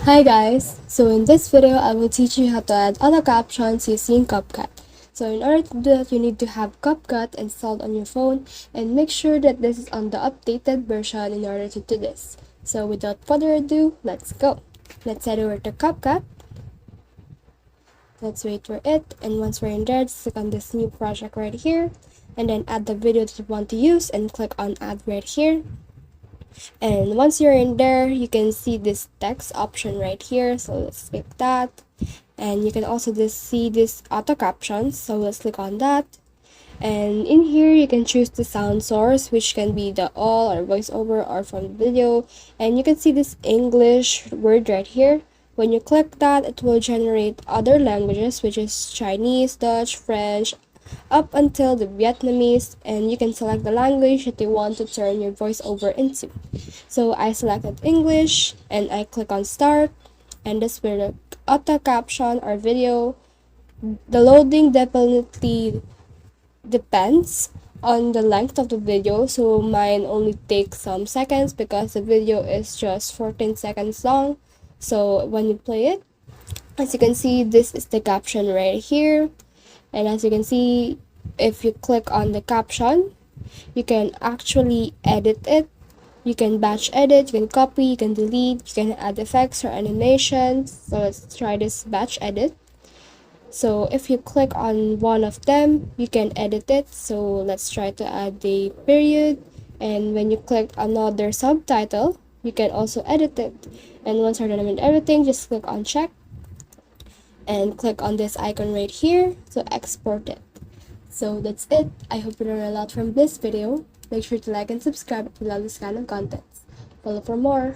Hi guys! So in this video, I will teach you how to add auto captions using CapCut. So in order to do that, you need to have CapCut installed on your phone and make sure that this is on the updated version in order to do this. So without further ado, let's go! Let's head over to CapCut. Let's wait for it, and once we're in there, just click on this new project right here and then add the video that you want to use and click on add right here. And once you're in there, you can see this text option right here, so let's click that. And you can also just see this auto captions, so let's click on that. And in here you can choose the sound source, which can be the all or voiceover or from the video. And you can see this English word right here. When you click that, it will generate other languages, which is Chinese, Dutch, French, up until the Vietnamese, and you can select the language that you want to turn your voiceover into. So I selected English and I click on start, and this will auto caption our video. The loading definitely depends on the length of the video, so mine only takes some seconds because the video is just 14 seconds long. So when you play it, as you can see, this is the caption right here. And as you can see, if you click on the caption, you can actually edit it. You can batch edit, you can copy, you can delete, you can add effects or animations. So let's try this batch edit. So if you click on one of them, you can edit it. So let's try to add the period. And when you click another subtitle, you can also edit it. And once you're done with everything, just click on check and click on this icon right here to export it. So that's it. I hope you learned a lot from this video. Make sure to like and subscribe if you love this kind of content. Follow for more.